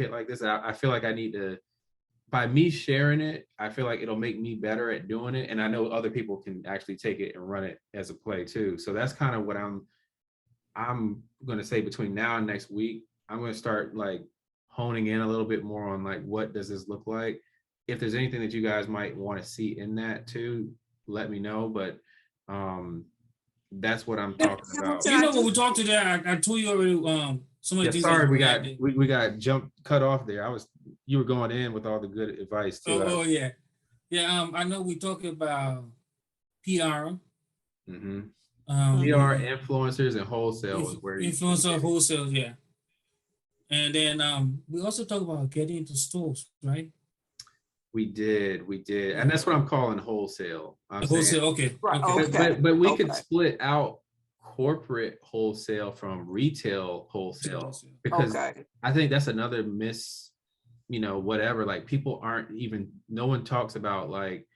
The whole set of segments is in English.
kit like this. I feel like I need to, by me sharing it, I feel like it'll make me better at doing it. And I know other people can actually take it and run it as a play too. So that's kind of what I'm going to say between now and next week. I'm going to start like honing in a little bit more on like, what does this look like? If there's anything that you guys might want to see in that too, let me know. But that's what I'm talking about. You know, when we talked today, I told you already. Some of the things. Sorry, we got cut off there. You were going in with all the good advice too. Oh yeah. I know we talked about PR. Mm-hmm. PR, influencers, and wholesale is where influencer, wholesale, yeah. And then we also talked about getting into stores, right? We did, and that's what I'm calling wholesale. Wholesale, okay. Right. Okay. But we could split out corporate wholesale from retail wholesale, because I think that's another whatever, like people aren't even, no one talks about like,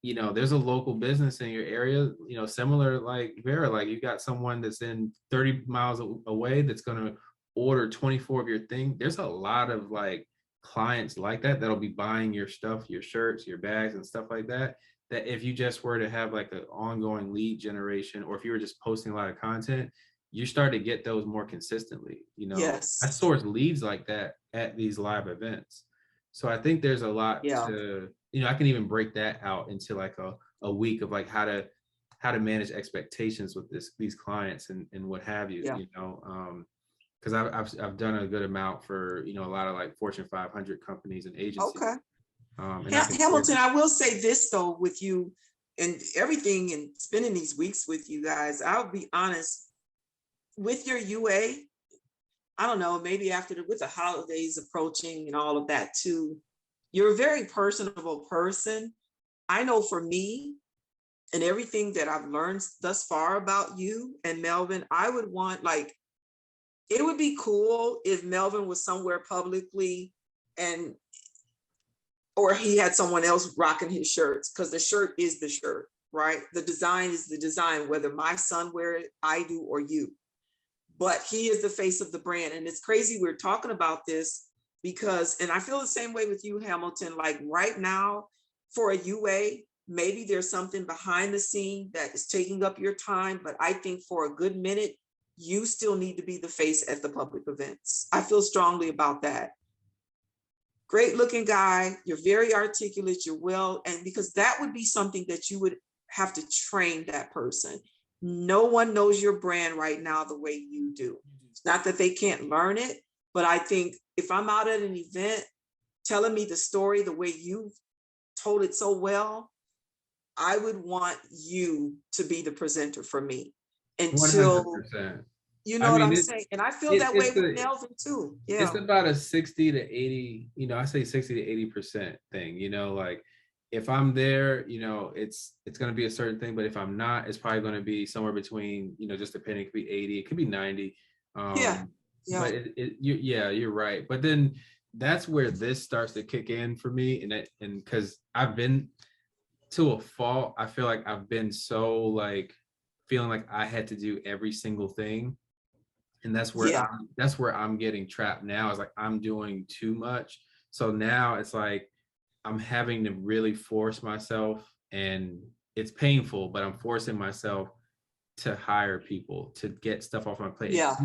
there's a local business in your area, similar like Vera, like you got someone that's in 30 miles away that's going to order 24 of your thing. There's a lot of like clients like that'll be buying your stuff, your shirts, your bags and stuff like that if you just were to have like an ongoing lead generation, or if you were just posting a lot of content, you start to get those more consistently. Yes. I source leads like that at these live events. So I think there's a lot to, I can even break that out into like a week of like how to manage expectations with these clients and what have you, because I've done a good amount for, a lot of like Fortune 500 companies and agencies. Okay. Hamilton, I will say this though, with you and everything and spending these weeks with you guys, I'll be honest, with your UA, I don't know, maybe with the holidays approaching and all of that too, you're a very personable person. I know for me and everything that I've learned thus far about you and Melvin, I would want it would be cool if Melvin was somewhere publicly or he had someone else rocking his shirts, because the shirt is the shirt, right? The design is the design, whether my son wear it, I do, or you. But he is the face of the brand. And it's crazy we're talking about this because, and I feel the same way with you, Hamilton, like right now for a UA, maybe there's something behind the scene that is taking up your time. But I think for a good minute, you still need to be the face at the public events. I feel strongly about that. Great looking guy, you're very articulate, you're well, and because that would be something that you would have to train that person. No one knows your brand right now the way you do. It's not that they can't learn it, but I think if I'm out at an event telling me the story the way you told it so well, I would want you to be the presenter for me until 100%. You know what I'm saying? And I feel that way with Melvin too. Yeah. It's about a 60 to 80, I say 60 to 80% thing, like if I'm there, it's going to be a certain thing, but if I'm not, it's probably going to be somewhere between, just depending, it could be 80, it could be 90. Yeah. But you're right. But then that's where this starts to kick in for me. And because I've been to a fault, I feel like I've been so like feeling like I had to do every single thing. And that's where I'm getting trapped now, is like I'm doing too much. So now it's like I'm having to really force myself, and it's painful, but I'm forcing myself to hire people to get stuff off my plate. Yeah.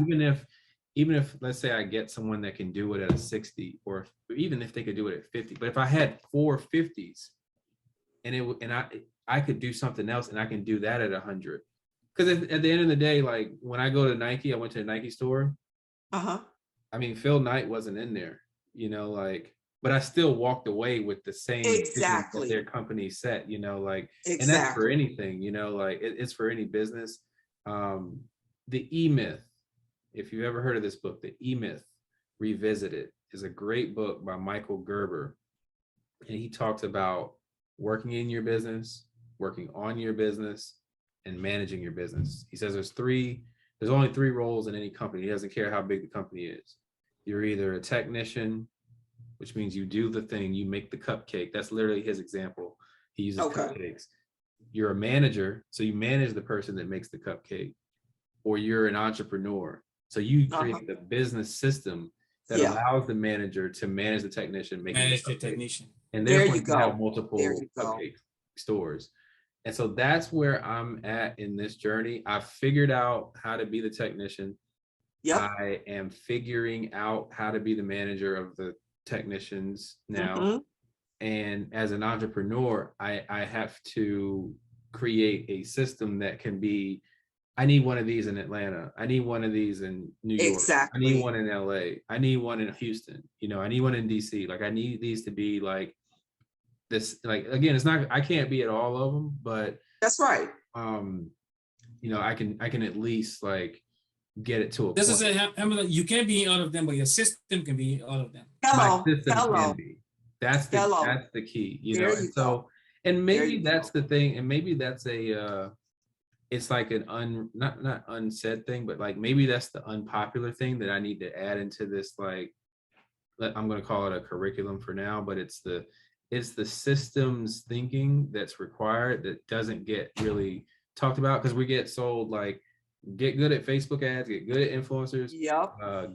Even if let's say I get someone that can do it at a 60, or even if they could do it at 50, but if I had 4 50s and I could do something else and I can do that at 100. Because at the end of the day, like when I go to Nike, I went to a Nike store. I mean, Phil Knight wasn't in there, but I still walked away with the same that their company set, and that's for anything, it's for any business. The E-Myth, if you've ever heard of this book, The E-Myth Revisited, is a great book by Michael Gerber. And he talks about working in your business, working on your business, and managing your business. He says there's only 3 roles in any company. He doesn't care how big the company is. You're either a technician, which means you do the thing, you make the cupcake. That's literally his example. He uses cupcakes. You're a manager, so you manage the person that makes the cupcake. Or you're an entrepreneur, so you create the business system that allows the manager to manage the technician, manage the technician. And therefore you have multiple cupcake stores. And so that's where I'm at in this journey. I've figured out how to be the technician. I am figuring out how to be the manager of the technicians now. And as an entrepreneur, I have to create a system that can be, I need one of these in Atlanta. I need one of these in New York. I need one in LA. I need one in Houston. You know, I need one in DC. Like I need these to be like this, like, again, it's not, I can't be at all of them, but that's right. You know, I can at least like get it to a this point. Is you can't be all of them, but your system can be all of them. Hello. Can be. That's the key, you know. And so, and maybe that's the thing, and maybe that's a it's like an not unsaid thing, but like maybe that's the unpopular thing that I need to add into this, like, I'm going to call it a curriculum for now, but it's the systems thinking that's required that doesn't get really talked about, because we get sold like, get good at Facebook ads, get good at influencers,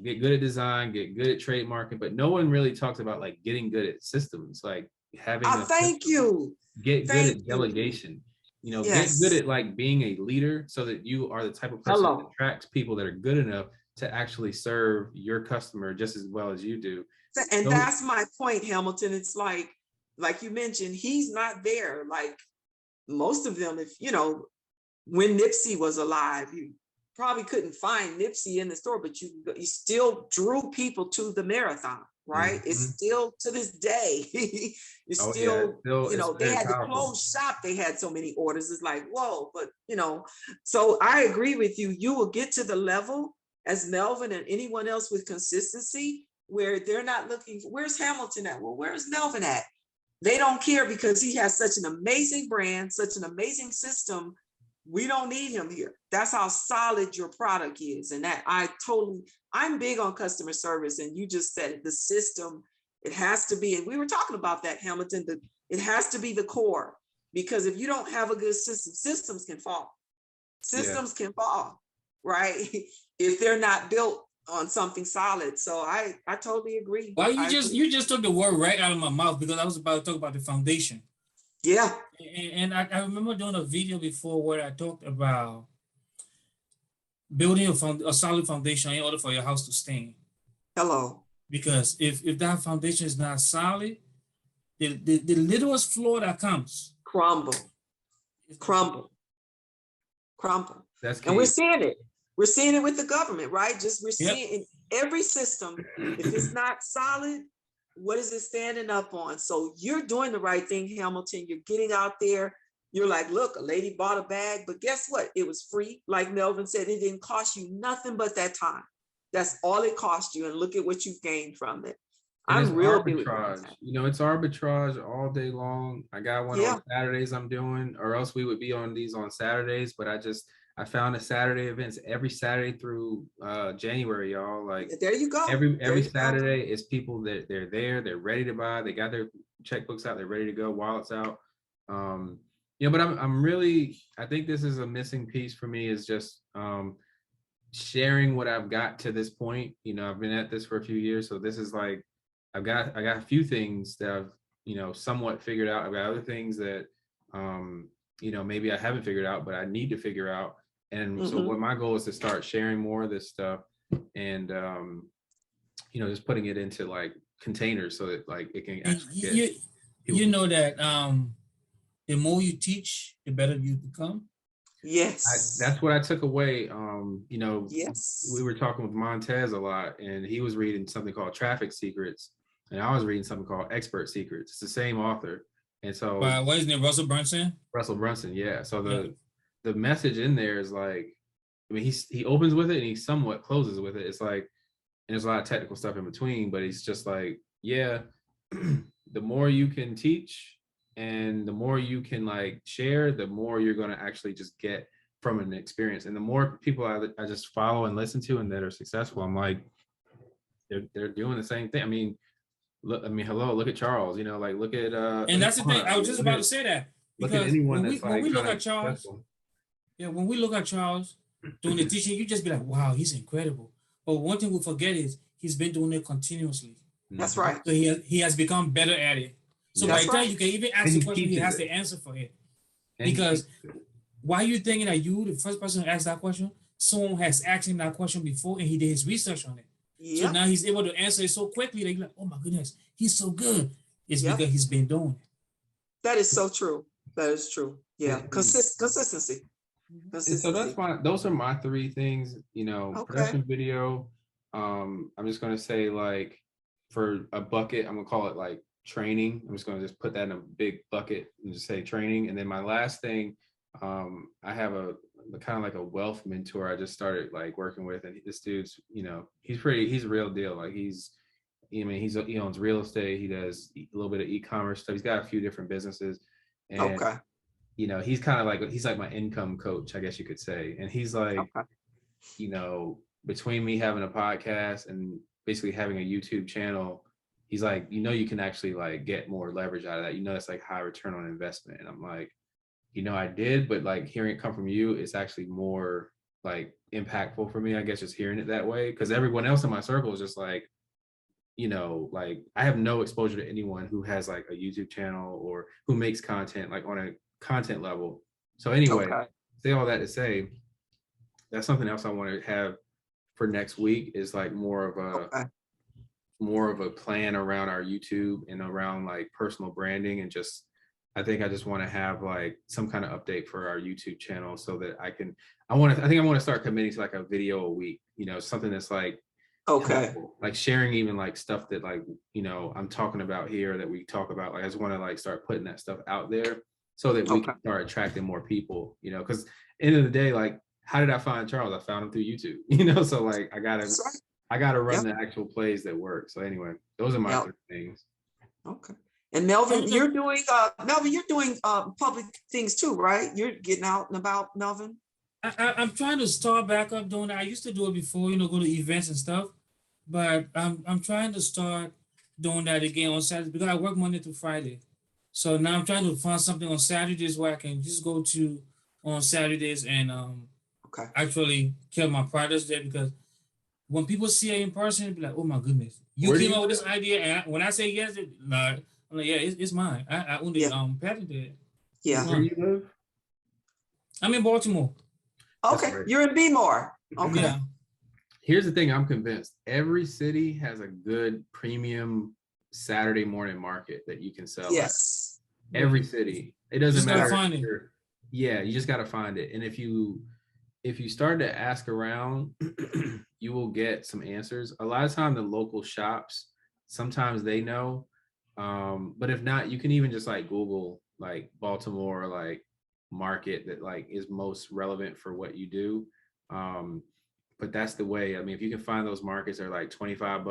get good at design, get good at trademarking, but no one really talks about like getting good at systems, like having get good at delegation, you know, get good at like being a leader so that you are the type of person that attracts people that are good enough to actually serve your customer just as well as you do. And that's my point, Hamilton. It's like you mentioned, he's not there. Like most of them, if you know, when Nipsey was alive, you probably couldn't find Nipsey in the store, but you still drew people to the marathon, right? It's still to this day. It's still, you know, they had to close shop. They had so many orders. It's like, whoa, but you know, so I agree with you. You will get to the level as Melvin and anyone else with consistency where they're not looking for, where's Hamilton at? Well, where's Melvin at? They don't care because he has such an amazing brand, such an amazing system. We don't need him here. That's how solid your product is. And that I'm big on customer service. And you just said it, the system, it has to be, and we were talking about that, Hamilton, it has to be the core, because if you don't have a good system, systems can fall. Systems can fall, right? If they're not built on something solid. So I totally agree. Well, you just took the word right out of my mouth, because I was about to talk about the foundation. Yeah. And I remember doing a video before where I talked about building a solid foundation in order for your house to stand. Hello. Because if that foundation is not solid, the littlest flaw that comes crumble. That's key. And we're seeing it. We're seeing it with the government, right? We're seeing in every system, if it's not solid, what is it standing up on? So you're doing the right thing, Hamilton. You're getting out there. You're like, look, a lady bought a bag, but guess what? It was free. Like Melvin said, it didn't cost you nothing but that time. That's all it cost you. And look at what you've gained from it. I'm real arbitrage. You know, it's arbitrage all day long. I got one on Saturdays I'm doing, or else we would be on these on Saturdays, but I found a Saturday events every Saturday through January, y'all. Like there you go. Every Saturday is people that they're there, they're ready to buy, they got their checkbooks out, they're ready to go, wallets out. You know, but I'm really, I think this is a missing piece for me, is just sharing what I've got to this point. You know, I've been at this for a few years, so this is like, I got a few things that I've, you know, somewhat figured out. I've got other things that you know, maybe I haven't figured out, but I need to figure out. And so what my goal is to start sharing more of this stuff and, you know, just putting it into like containers so that like it can actually get you know that the more you teach, the better you become. Yes. That's what I took away. You know, we were talking with Montez a lot, and he was reading something called Traffic Secrets, and I was reading something called Expert Secrets. It's the same author. And so what is it, Russell Brunson? Russell Brunson, yeah. So the message in there is like, I mean, he opens with it and he somewhat closes with it. It's like, and there's a lot of technical stuff in between, but he's just like, yeah, the more you can teach and the more you can like share, the more you're going to actually just get from an experience. And the more people I just follow and listen to and that are successful, I'm like, they're doing the same thing. I mean, look at Charles, you know, like look at and that's the thing. I was just about to say that, because when we look at Charles, when we look at Charles doing the teaching, you just be like, wow, he's incredible. But one thing we forget is he's been doing it continuously. That's right. So he has become better at it. So by the time you can even ask the question, he has the answer for it. Because why are you thinking that you, the first person to ask that question, someone has asked him that question before and he did his research on it. So now he's able to answer it so quickly that you're like, oh my goodness, he's so good. It's because he's been doing it. That is so true. That is true. Yeah. Consistency. So those are my three things, production video. I'm just going to say, like, for a bucket, I'm going to call it like training. I'm just going to put that in a big bucket and just say training. And then my last thing, I have a kind of like a wealth mentor I just started like working with, and this dude's, he's a real deal. Like he owns real estate. He does a little bit of e-commerce stuff. He's got a few different businesses, and he's kind of like, he's like my income coach, I guess you could say. And he's like, between me having a podcast and basically having a YouTube channel, he's like, you can actually like get more leverage out of that. It's like high return on investment. And I'm like, I did, but like hearing it come from you, it's actually more like impactful for me, I guess, just hearing it that way. Because everyone else in my circle is just like, like I have no exposure to anyone who has like a YouTube channel or who makes content like on a content level. So anyway, say all that to say, that's something else I want to have for next week, is like more of a plan around our YouTube and around like personal branding, and I think I just want to have like some kind of update for our YouTube channel so that I think I want to start committing to like a video a week, something that's like helpful. Like sharing even like stuff that like, I'm talking about here that we talk about. Like I just want to like start putting that stuff out there so that we can start attracting more people, because end of the day, like, how did I find Charles? I found him through YouTube, so like I gotta run the actual plays that work. So anyway, those are my three things. Okay. And Melvin, you're doing public things too, right? You're getting out and about, Melvin. I'm trying to start back up doing that. I used to do it before, go to events and stuff, but I'm trying to start doing that again on Saturday because I work Monday through Friday. So now I'm trying to find something on Saturdays where I can just go to on Saturdays and actually kill my products there, because when people see it in person, they'll be like, oh my goodness, you came up with this idea. And when I say yes, I'm like, yeah, it's mine. I own it, patented it. Yeah. Where you live? I'm in Baltimore. Okay, you're in Bmore. Okay. Yeah. Here's the thing, I'm convinced every city has a good premium Saturday morning market that you can sell. Yes. At. Every city. It doesn't matter. Find it. Yeah, you just got to find it. And if you start to ask around, you will get some answers. A lot of time the local shops, sometimes they know. But if not, you can even just like Google like Baltimore like market that like is most relevant for what you do. But that's the way. I mean, if you can find those markets that are like $25,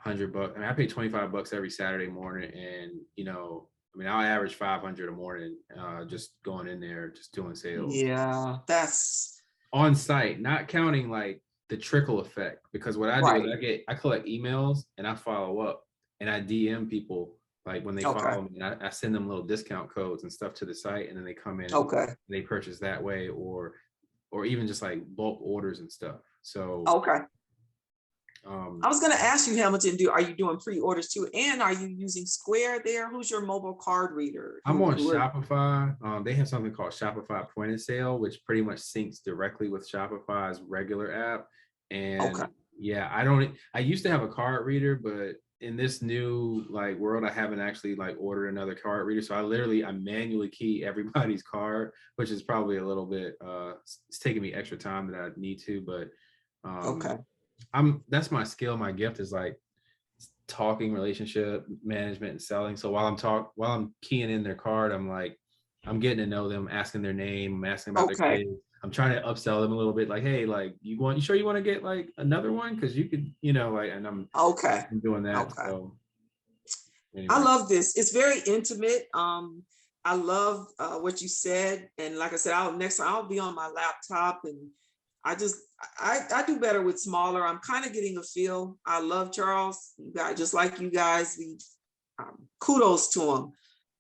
$100. I mean, I pay $25 every Saturday morning, and I'll average 500 a morning, just going in there, just doing sales. Yeah, that's on site, not counting like the trickle effect. Because what I do is I collect emails and I follow up and I DM people like when they follow me, and I send them little discount codes and stuff to the site, and then they come in and they purchase that way, or even just like bulk orders and stuff. So I was going to ask you, Hamilton, are you doing pre-orders too? And are you using Square there? Who's your mobile card reader? I'm on Shopify. They have something called Shopify Point of Sale, which pretty much syncs directly with Shopify's regular app. And I used to have a card reader, but in this new like world, I haven't actually like ordered another card reader. So I manually key everybody's card, which is probably a little bit, it's taking me extra time that I need to, but that's my skill. My gift is like talking, relationship management, and selling. So while I'm keying in their card, I'm getting to know them, asking their name, I'm asking about their kids. I'm trying to upsell them a little bit, like, hey, like, you sure you want to get like another one? Because you could, and I'm doing that. So anyway. I love this. It's very intimate. I love what you said, and like I said, next time I'll be on my laptop, and I do better with smaller. I'm kind of getting a feel. I love Charles. You guys, just like you guys, kudos to him.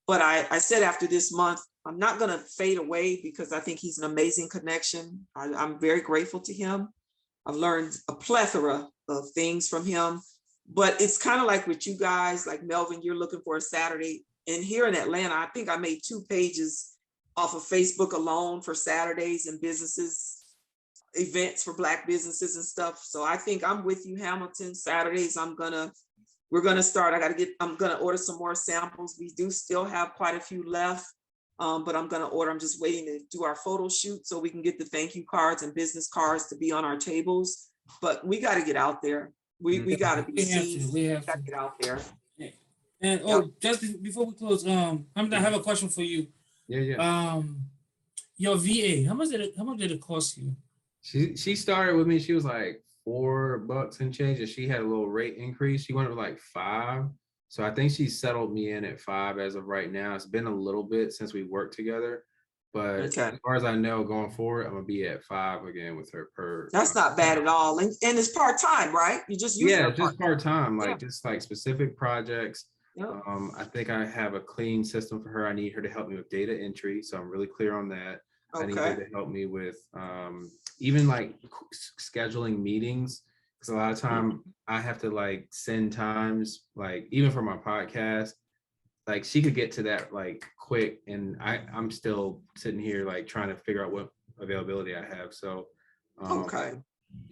But I said after this month, I'm not going to fade away because I think he's an amazing connection. I'm very grateful to him. I've learned a plethora of things from him. But it's kind of like with you guys, like Melvin, you're looking for a Saturday. And here in Atlanta, I think I made 2 pages off of Facebook alone for Saturdays and businesses, events for Black businesses and stuff. So I think I'm with you, Hamilton. Saturdays, we're gonna start. I'm gonna order some more samples. We do still have quite a few left, but I'm just waiting to do our photo shoot so we can get the thank you cards and business cards to be on our tables. But we got to get out there. We got to be seen. We have to get out there. And just before we close, I have a question for you. Yeah. Your VA, how much did it cost you? She started with me. She was like $4 and change, and she had a little rate increase. She went up like $5. So I think she settled me in at $5 as of right now. It's been a little bit since we worked together, but as far as I know, going forward, I'm gonna be at $5 again with her per. That's not bad at all, and it's part-time, right? You just use just part-time, just like specific projects. Yep. I think I have a clean system for her. I need her to help me with data entry, so I'm really clear on that. I need her to help me with even like scheduling meetings, because a lot of time I have to like send times, like even for my podcast, like she could get to that like quick, and I'm still sitting here like trying to figure out what availability I have. So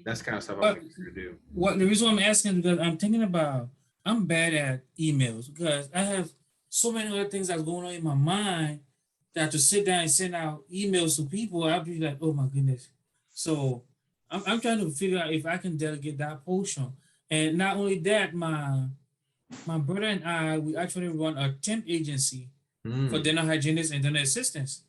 that's kind of stuff I'm looking to do. What the reason I'm asking is because I'm thinking about, I'm bad at emails because I have so many other things that's going on in my mind that to sit down and send out emails to people, I'll be like, oh my goodness. So I'm trying to figure out if I can delegate that portion. And not only that, my brother and I, we actually run a temp agency for dental hygienists and dental assistants.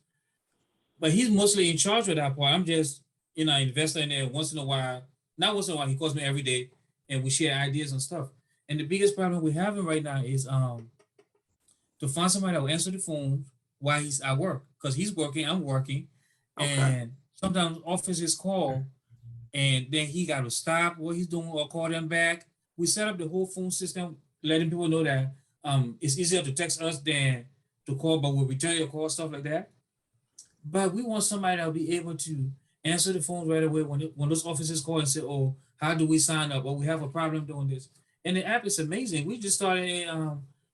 But he's mostly in charge of that part. I'm just, investor in there once in a while. Not once in a while, he calls me every day and we share ideas and stuff. And the biggest problem we're having right now is to find somebody that will answer the phone while he's at work, because he's working, I'm working, and sometimes offices call, and then he got to stop what he's doing or call them back. We set up the whole phone system, letting people know that it's easier to text us than to call, but we'll return your call, stuff like that. But we want somebody that will be able to answer the phone right away when those offices call and say, "Oh, how do we sign up? Or we have a problem doing this." And the app is amazing. We just started it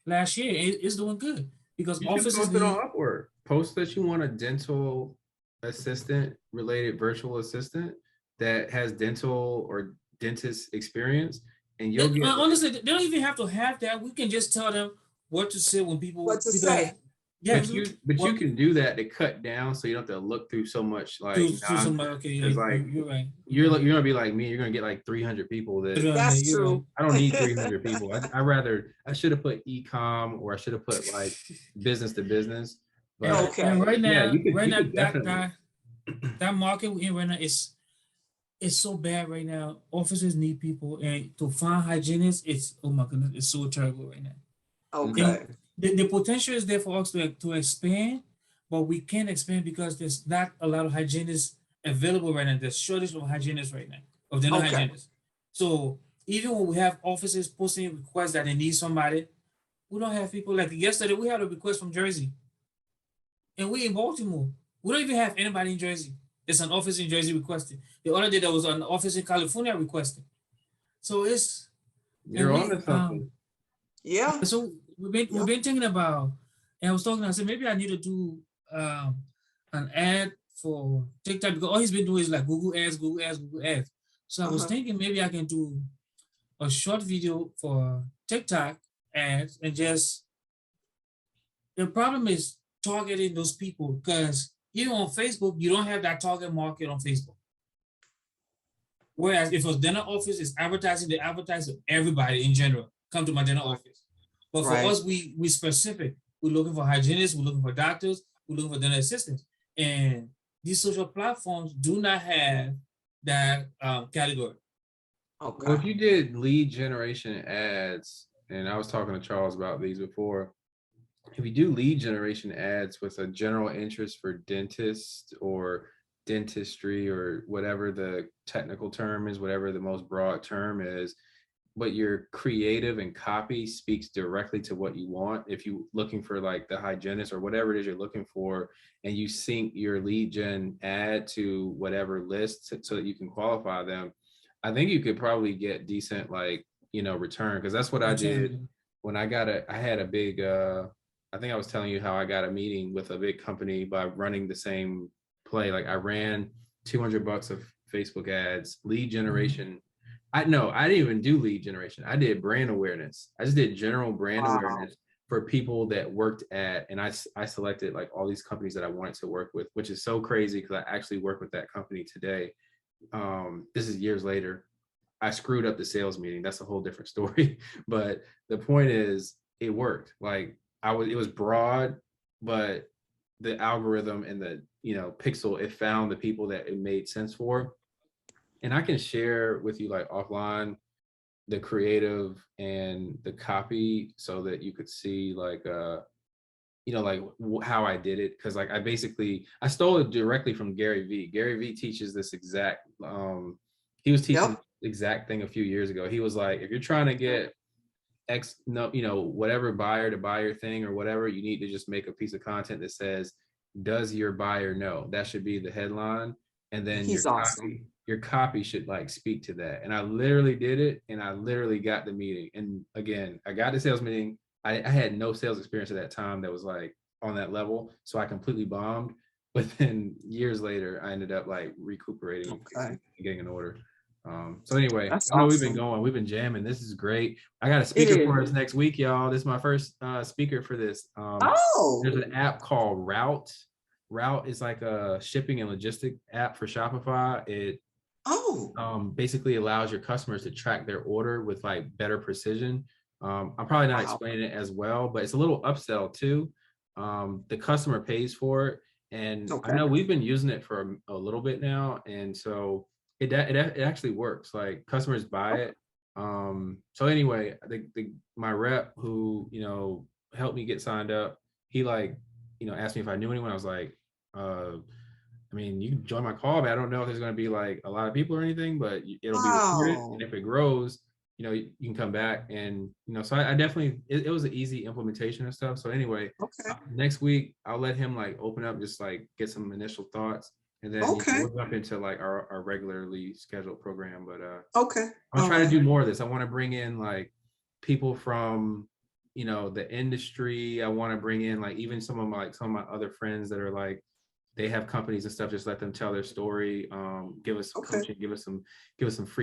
last year. It's doing good because offices post it on Upwork. Post that you want a dental assistant related virtual assistant that has dental or dentist experience, and you'll get. Honestly, they don't even have to have that. We can just tell them what to say when people. What to say. Yeah, but you can do that to cut down, so you don't have to look through so much like. You're right. You're gonna be like me. You're gonna get like 300 people. That's true. I don't need 300 people. I should have put e-com, or I should have put like business to business. But, and right now, that market we're in right now is so bad right now. Offices need people, and to find hygienists, it's oh my goodness, it's so terrible right now. Okay. The potential is there for us to expand, but we can't expand because there's not a lot of hygienists available right now. There's shortage of hygienists right now, of dental hygienists. So even when we have offices posting requests that they need somebody, we don't have people. Like yesterday, we had a request from Jersey, and we in Baltimore. We don't even have anybody in Jersey. There's an office in Jersey requesting. The other day, there was an office in California requesting. So you're on to something. Yeah. So we've been thinking about, and I said maybe I need to do an ad for TikTok, because all he's been doing is like Google ads. So I was thinking maybe I can do a short video for TikTok ads, and just, the problem is targeting those people, because even on Facebook, you don't have that target market on Facebook. Whereas if a dental office is advertising, they advertise to everybody in general. Come to my dental office. But for us, we specific. We're looking for hygienists, we're looking for doctors, we're looking for dental assistants. And these social platforms do not have that category. Okay. Well, if you did lead generation ads, and I was talking to Charles about these before, if you do lead generation ads with a general interest for dentists or dentistry or whatever the technical term is, whatever the most broad term is, but your creative and copy speaks directly to what you want. If you're looking for like the hygienist or whatever it is you're looking for, and you sync your lead gen ad to whatever list so that you can qualify them, I think you could probably get decent, like, return, because that's what I did when I had a big, I think I was telling you how I got a meeting with a big company by running the same play. Like I ran $200 of Facebook ads, lead generation. I didn't even do lead generation. I did brand awareness. I just did general brand awareness for people that worked at, and I selected like all these companies that I wanted to work with, which is so crazy because I actually work with that company today. This is years later. I screwed up the sales meeting. That's a whole different story. But the point is, it worked. Like it was broad, but the algorithm and the pixel, it found the people that it made sense for. And I can share with you like offline the creative and the copy so that you could see like like how I did it, because like I stole it directly from Gary Vee. Gary Vee teaches this exact he was teaching the exact thing a few years ago. He was like, if you're trying to get whatever buyer to buy your thing or whatever, you need to just make a piece of content that says, does your buyer know? That should be the headline. And then your copy should like speak to that. And I literally did it, and I literally got the meeting. And again, I got the sales meeting. I had no sales experience at that time that was like on that level. So I completely bombed. But then years later, I ended up like recuperating and getting an order. So anyway, I know we've been jamming. This is great. I got a speaker for us next week, y'all. This is my first speaker for this. There's an app called Route. Route is like a shipping and logistic app for Shopify. It basically allows your customers to track their order with like better precision. I'm probably not explaining it as well, but it's a little upsell too. The customer pays for it, and I know we've been using it for a little bit now, and so it actually works. Like customers buy it. So anyway, my rep who helped me get signed up, he like asked me if I knew anyone. I was like, I mean, you can join my call, but I don't know if there's going to be like a lot of people or anything, but it'll be recorded. And if it grows, you can come back. And, so I definitely, it was an easy implementation and stuff. So anyway, next week, I'll let him like open up, just like get some initial thoughts. And then we'll jump into like our regularly scheduled program. But I'm trying to do more of this. I want to bring in like people from, the industry. I want to bring in like even some of my other friends that are like, they have companies and stuff. Just let them tell their story. Give us some coaching. Give us some free